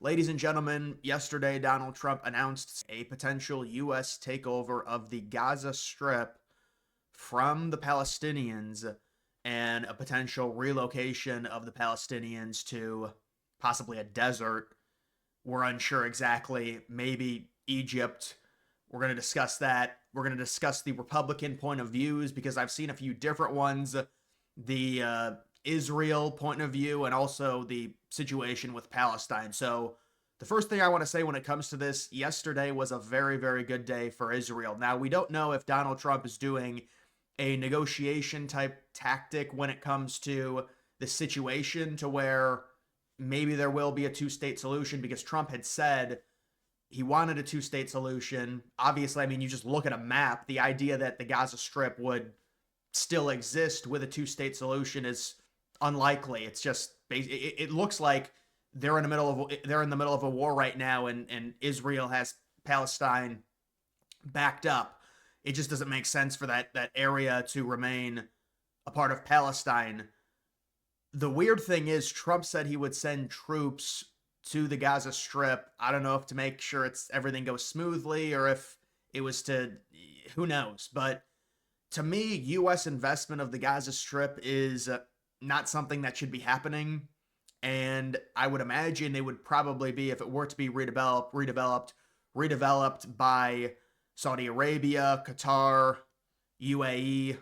Ladies and gentlemen, yesterday Donald Trump announced a potential U.S. takeover of the Gaza Strip from the Palestinians and a potential relocation of the Palestinians to possibly a desert. We're unsure exactly, maybe Egypt. We're going to discuss that. We're going to discuss the Republican point of views because I've seen a few different ones. The Israel point of view and also the situation with Palestine. So, the first thing I want to say when it comes to this, yesterday was a very, very good day for Israel. Now, we don't know if Donald Trump is doing a negotiation type tactic when it comes to the situation to where maybe there will be a two-state solution because Trump had said he wanted a two-state solution. Obviously, I mean, you just look at a map, the idea that the Gaza Strip would still exist with a two-state solution is unlikely. It's just it looks like they're in the middle of a war right now, and Israel has Palestine backed up. It just doesn't make sense for that area to remain a part of Palestine. The weird thing is Trump said he would send troops to the Gaza Strip. I don't know if to make sure it's everything goes smoothly or if it was to, who knows, but to me, U.S. investment of the Gaza Strip is not something that should be happening. And I would imagine it would probably be, if it were to be redeveloped by Saudi Arabia, Qatar, UAE,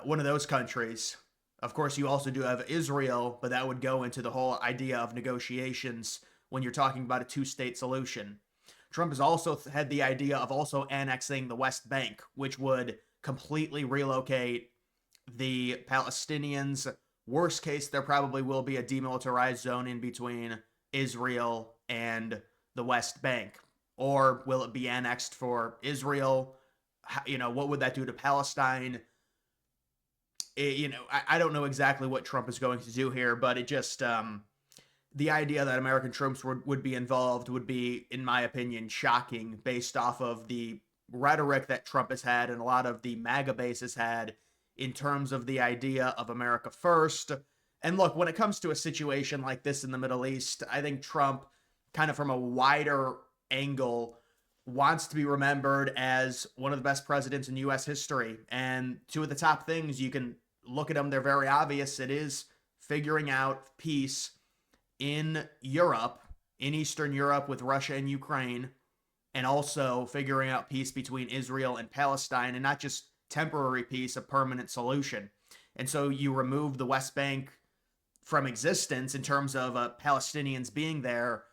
one of those countries. Of course, you also do have Israel, but that would go into the whole idea of negotiations when you're talking about a two-state solution. Trump has also had the idea of also annexing the West Bank, which would completely relocate the Palestinians. Worst case, there probably will be a demilitarized zone in between Israel and the West Bank. Or will it be annexed for Israel? What would that do to Palestine? I don't know exactly what Trump is going to do here, but it just, the idea that American troops would be involved would be, in my opinion, shocking based off of the rhetoric that Trump has had and a lot of the MAGA base has had in terms of the idea of America first. And look, when it comes to a situation like this in the Middle East, I think Trump, kind of from a wider angle, wants to be remembered as one of the best presidents in U.S. history. And two of the top things, you can look at them, they're very obvious. It is figuring out peace in Europe, in Eastern Europe with Russia and Ukraine, and also figuring out peace between Israel and Palestine, and not just temporary peace, a permanent solution. And so you remove the West Bank from existence in terms of Palestinians being there,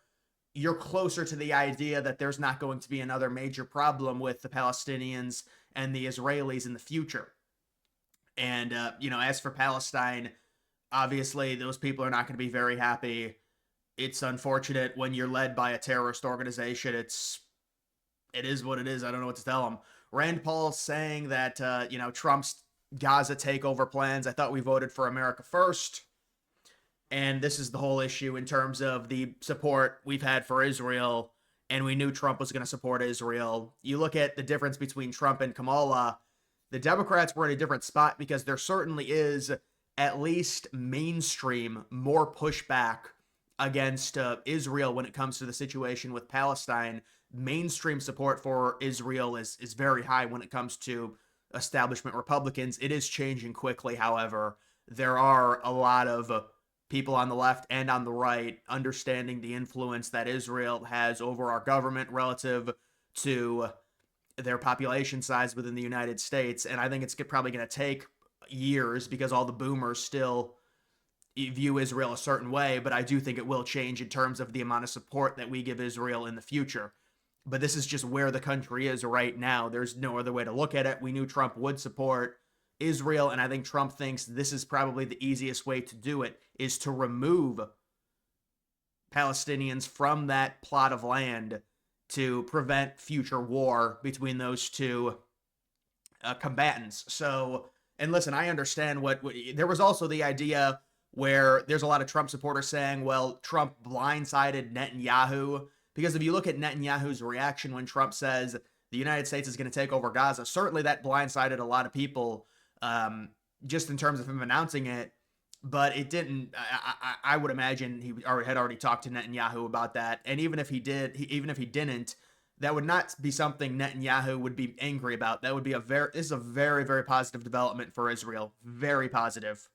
you're closer to the idea that there's not going to be another major problem with the Palestinians and the Israelis in the future. And, as for Palestine, obviously those people are not going to be very happy. It's unfortunate when you're led by a terrorist organization. It is what it is. I don't know what to tell them. Rand Paul saying that, Trump's Gaza takeover plans, I thought we voted for America first. And this is the whole issue in terms of the support we've had for Israel. And we knew Trump was going to support Israel. You look at the difference between Trump and Kamala, the Democrats were in a different spot because there certainly is at least mainstream more pushback against Israel when it comes to the situation with Palestine. Mainstream support for Israel is very high when it comes to establishment Republicans. It is changing quickly, however. There are a lot of people on the left and on the right understanding the influence that Israel has over our government relative to their population size within the United States. And I think it's probably going to take years because all the boomers still view Israel a certain way, but I do think it will change in terms of the amount of support that we give Israel in the future. But this is just where the country is right now. There's no other way to look at it. We knew Trump would support Israel, and I think Trump thinks this is probably the easiest way to do it, is to remove Palestinians from that plot of land to prevent future war between those two combatants. So, and listen, I understand what there was also the idea where there's a lot of Trump supporters saying, well, Trump blindsided Netanyahu. Because if you look at Netanyahu's reaction when Trump says the United States is going to take over Gaza, certainly that blindsided a lot of people just in terms of him announcing it. but it didn't. I would imagine he had already talked to Netanyahu about that, and even if he did, even if he didn't, that would not be something Netanyahu would be angry about. That would be a very this is a very very positive development for Israel. Very positive.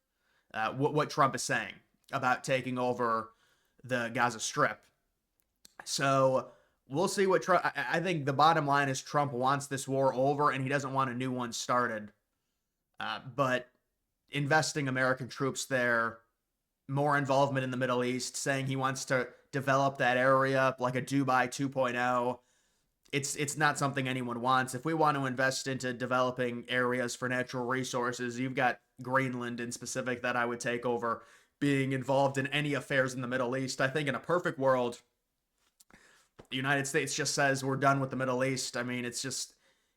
What Trump is saying about taking over the Gaza Strip. So we'll see what Trump. I think the bottom line is Trump wants this war over, and he doesn't want a new one started. But investing American troops there, more involvement in the Middle East, saying he wants to develop that area like a Dubai 2.0. It's not something anyone wants. If we want to invest into developing areas for natural resources, you've got Greenland in specific that I would take over being involved in any affairs in the Middle East. I think in a perfect world, the United States just says we're done with the Middle East. I mean, it's just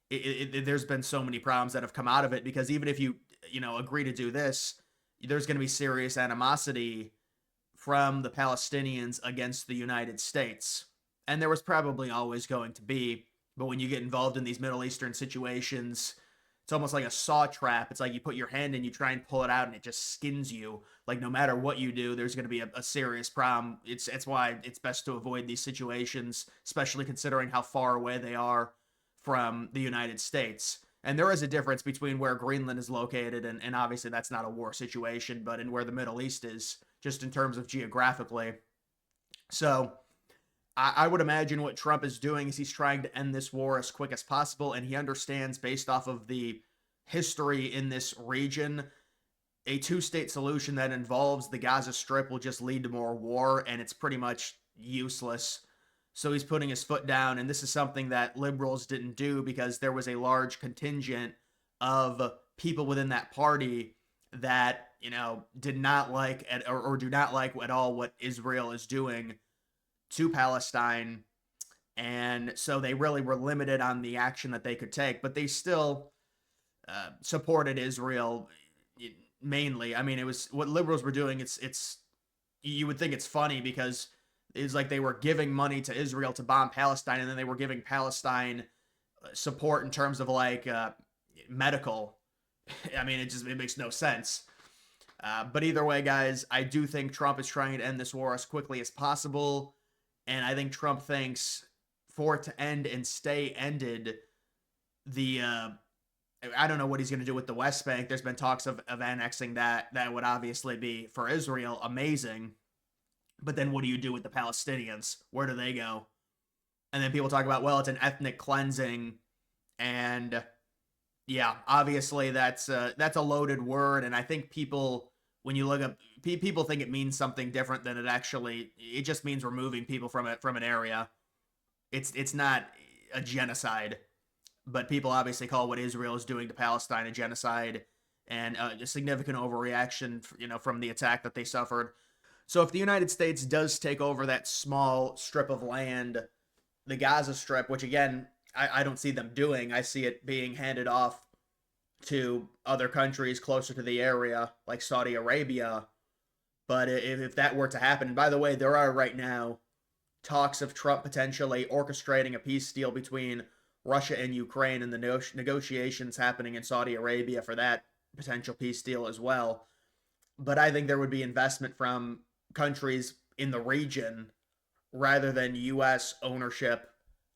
there's been so many problems that have come out of it because even if you know agree to do this, there's going to be serious animosity from the Palestinians against the United States. And there was probably always going to be, but when you get involved in these Middle Eastern situations, it's almost like a saw trap. It's like you put your hand in, you try and pull it out, and it just skins you. Like no matter what you do, there's going to be a serious problem. It's why it's best to avoid these situations, especially considering how far away they are from the United States. And there is a difference between where Greenland is located, and obviously that's not a war situation, but in where the Middle East is, just in terms of geographically. So I would imagine what Trump is doing is he's trying to end this war as quick as possible, and he understands, based off of the history in this region, a two-state solution that involves the Gaza Strip will just lead to more war, and it's pretty much useless. So he's putting his foot down, and this is something that liberals didn't do because there was a large contingent of people within that party that did not like or do not like at all what Israel is doing to Palestine, and so they really were limited on the action that they could take, but they still supported Israel mainly. I mean, it was what liberals were doing. It's you would think it's funny because it's like they were giving money to Israel to bomb Palestine, and then they were giving Palestine support in terms of like medical. I mean, it makes no sense. But either way, guys, I do think Trump is trying to end this war as quickly as possible. And I think Trump thinks for it to end and stay ended, I don't know what he's going to do with the West Bank. There's been talks of annexing that. That would obviously be, for Israel, amazing. But then what do you do with the Palestinians? Where do they go? And then people talk about, well, it's an ethnic cleansing. And yeah, obviously that's a loaded word. And I think people, when you look up, people think it means something different than it just means removing people from an area. It's not a genocide, but people obviously call what Israel is doing to Palestine a genocide and a significant overreaction, from the attack that they suffered. So if the United States does take over that small strip of land, the Gaza Strip, which again, I don't see them doing, I see it being handed off to other countries closer to the area, like Saudi Arabia. But if that were to happen, and by the way, there are right now talks of Trump potentially orchestrating a peace deal between Russia and Ukraine, and the negotiations happening in Saudi Arabia for that potential peace deal as well. But I think there would be investment from countries in the region rather than U.S. ownership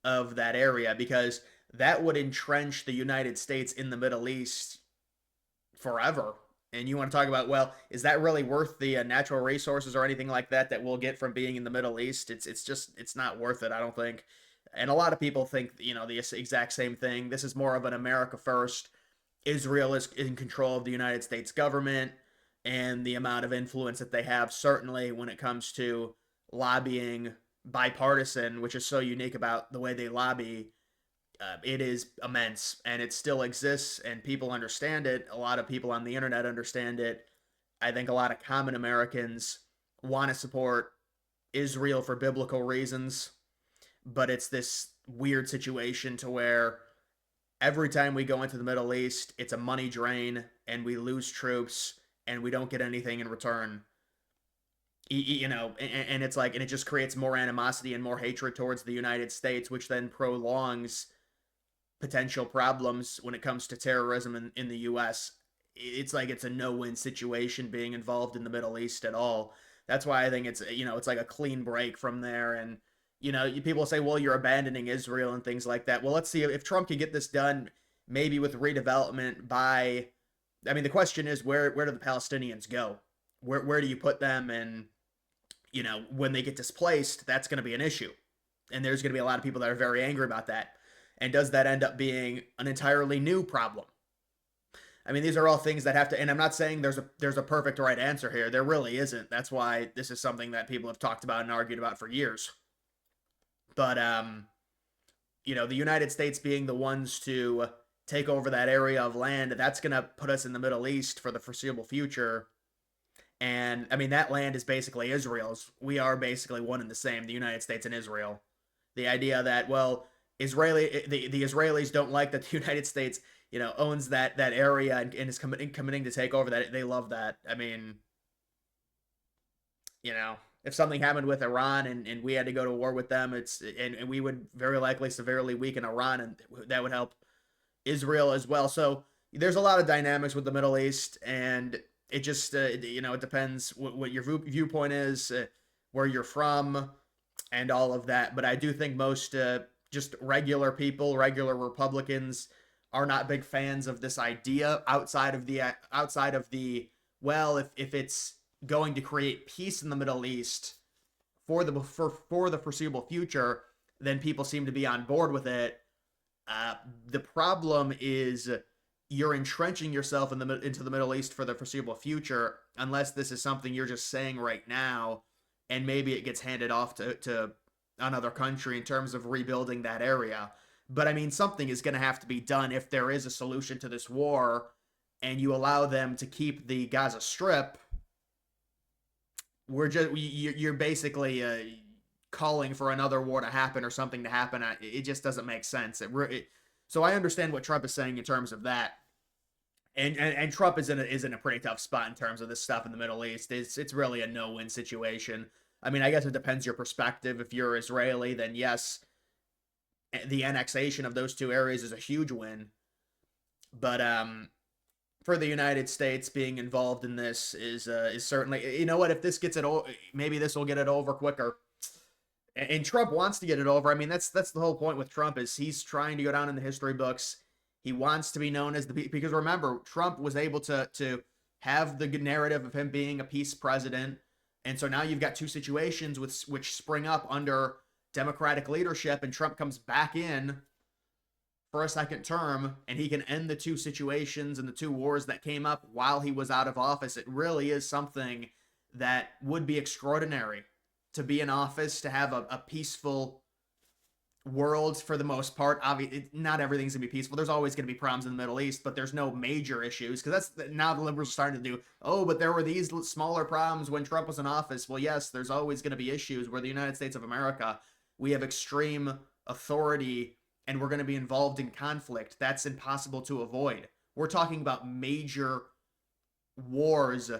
of that area, because that would entrench the United States in the Middle East forever. And you want to talk about, well, is that really worth the natural resources or anything like that we'll get from being in the Middle East? It's not worth it, I don't think. And a lot of people think, the exact same thing. This is more of an America first. Israel is in control of the United States government and the amount of influence that they have, certainly when it comes to lobbying bipartisan, which is so unique about the way they lobby. It is immense, and it still exists, and people understand it. A lot of people on the internet understand it. I think a lot of common Americans want to support Israel for biblical reasons, but it's this weird situation to where every time we go into the Middle East, it's a money drain, and we lose troops, and we don't get anything in return. And it's like, and it just creates more animosity and more hatred towards the United States, which then prolongs potential problems when it comes to terrorism in the U.S. it's like it's a no-win situation being involved in the Middle East at all. That's why I think it's, it's like a clean break from there. And people say, well, you're abandoning Israel and things like that. Well, let's see if Trump can get this done, maybe with redevelopment by. I mean, the question is, where do the Palestinians go? Where do you put them? And when they get displaced, that's going to be an issue, and there's going to be a lot of people that are very angry about that. And does that end up being an entirely new problem? I mean, these are all things that have to, and I'm not saying there's a perfect right answer here. There really isn't. That's why this is something that people have talked about and argued about for years. But the United States being the ones to take over that area of land, that's going to put us in the Middle East for the foreseeable future. And I mean, that land is basically Israel's. We are basically one and the same, the United States and Israel. The idea that, well, the Israelis don't like that the United States, owns that area and is committing to take over that. They love that. I mean, if something happened with Iran and we had to go to war with them, and we would very likely severely weaken Iran, and that would help Israel as well. So there's a lot of dynamics with the Middle East, and it just it depends what your viewpoint is, where you're from, and all of that. But I do think most just regular people, regular Republicans, are not big fans of this idea outside of the well, if it's going to create peace in the Middle East for the foreseeable future, then people seem to be on board with it. The problem is you're entrenching yourself into the Middle East for the foreseeable future, unless this is something you're just saying right now, and maybe it gets handed off to another country in terms of rebuilding that area. But I mean, something is going to have to be done if there is a solution to this war, and you allow them to keep the Gaza Strip. You're basically calling for another war to happen or something to happen. It just doesn't make sense. So I understand what Trump is saying in terms of that, and Trump is in a pretty tough spot in terms of this stuff in the Middle East. It's really a no-win situation. I mean, I guess it depends your perspective. If you're Israeli, then yes, the annexation of those two areas is a huge win. But for the United States, being involved in this is certainly, what, if this gets it over, maybe this will get it over quicker. And Trump wants to get it over. I mean, that's the whole point with Trump, is he's trying to go down in the history books. He wants to be known as because remember, Trump was able to have the good narrative of him being a peace president. And so now you've got two situations which spring up under Democratic leadership, and Trump comes back in for a second term, and he can end the two situations and the two wars that came up while he was out of office. It really is something that would be extraordinary to be in office, to have a peaceful world for the most part. Obviously, not everything's going to be peaceful. There's always going to be problems in the Middle East, but there's no major issues, because that's now the liberals are starting to do. Oh, but there were these smaller problems when Trump was in office. Well, yes, there's always going to be issues where the United States of America, we have extreme authority, and we're going to be involved in conflict. That's impossible to avoid. We're talking about major wars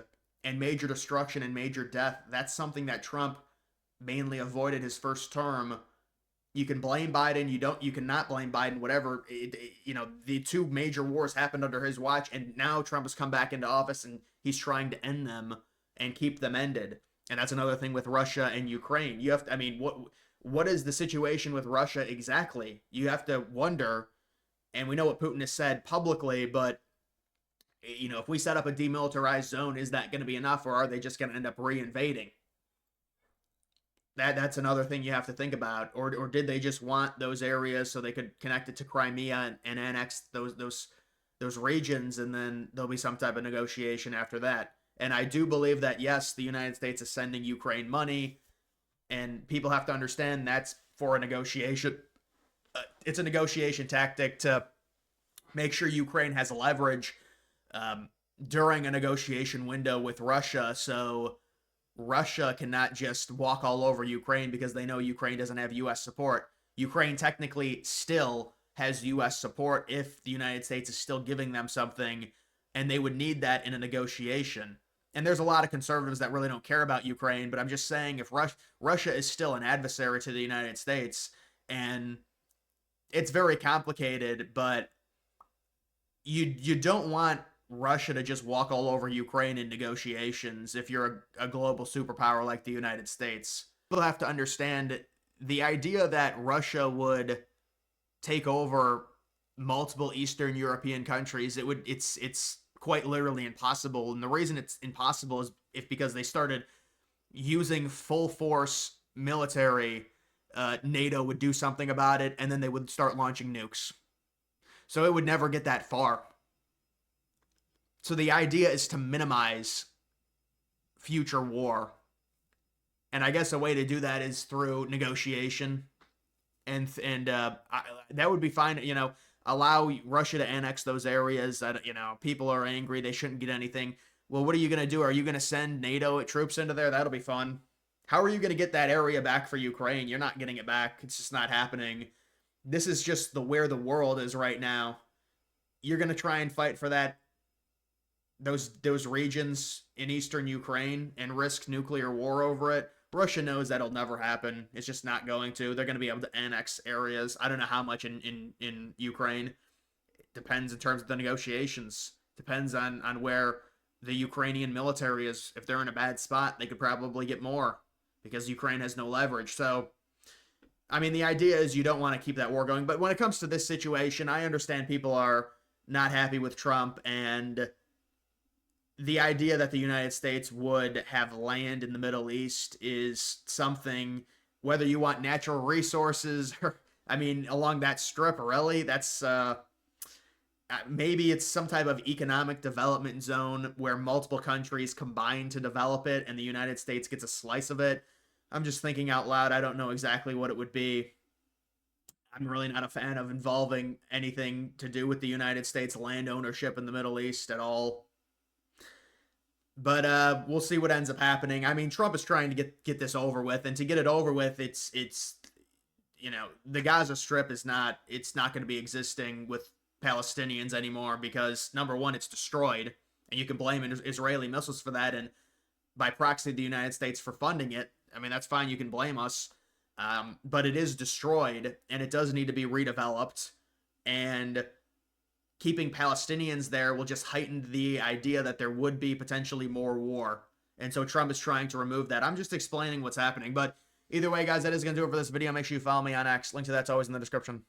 and major destruction and major death. That's something that Trump mainly avoided his first term. You can blame Biden, you cannot blame Biden, whatever. The two major wars happened under his watch, and now Trump has come back into office and he's trying to end them and keep them ended. And that's another thing with Russia and Ukraine. You have to, I mean, what is the situation with Russia exactly? You have to wonder, and we know what Putin has said publicly, but if we set up a demilitarized zone, is that going to be enough, or are they just going to end up reinvading? That's another thing you have to think about. Or did they just want those areas so they could connect it to Crimea and annex those regions, and then there'll be some type of negotiation after that? And I do believe that, yes, the United States is sending Ukraine money, and people have to understand that's for a negotiation. It's a negotiation tactic to make sure Ukraine has leverage during a negotiation window with Russia, so Russia cannot just walk all over Ukraine because they know Ukraine doesn't have U.S. support. Ukraine technically still has U.S. support if the United States is still giving them something, and they would need that in a negotiation. And there's a lot of conservatives that really don't care about Ukraine, but I'm just saying, if Russia is still an adversary to the United States, and it's very complicated, but you don't want Russia to just walk all over Ukraine in negotiations if you're a global superpower like the United States. People have to understand the idea that Russia would take over multiple Eastern European countries. It's quite literally impossible. And the reason it's impossible is if because they started using full force military, NATO would do something about it, and then they would start launching nukes. So it would never get that far. So the idea is to minimize future war. And I guess a way to do that is through negotiation. And that would be fine. Allow Russia to annex those areas that people are angry, they shouldn't get anything. Well, what are you going to do? Are you going to send NATO troops into there? That'll be fun. How are you going to get that area back for Ukraine? You're not getting it back. It's just not happening. This is just where the world is right now. You're going to try and fight for those regions in eastern Ukraine and risk nuclear war over it. Russia knows that'll never happen. It's just not going to. They're going to be able to annex areas. I don't know how much in Ukraine. It depends in terms of the negotiations. Depends on where the Ukrainian military is. If they're in a bad spot, they could probably get more because Ukraine has no leverage. So, I mean, the idea is you don't want to keep that war going. But when it comes to this situation, I understand people are not happy with Trump, and the idea that the United States would have land in the Middle East is something, whether you want natural resources or, I mean, along that strip, really, that's, maybe it's some type of economic development zone where multiple countries combine to develop it and the United States gets a slice of it. I'm just thinking out loud. I don't know exactly what it would be. I'm really not a fan of involving anything to do with the United States land ownership in the Middle East at all. But we'll see what ends up happening. I mean, Trump is trying to get this over with, and to get it over with, it's the Gaza Strip is not going to be existing with Palestinians anymore because number one, it's destroyed, and you can blame Israeli missiles for that, and by proxy the United States for funding it. I mean, that's fine. You can blame us, but it is destroyed, and it does need to be redeveloped, and keeping Palestinians there will just heighten the idea that there would be potentially more war. And so Trump is trying to remove that. I'm just explaining what's happening. But either way, guys, that is going to do it for this video. Make sure you follow me on X. Link to that's always in the description.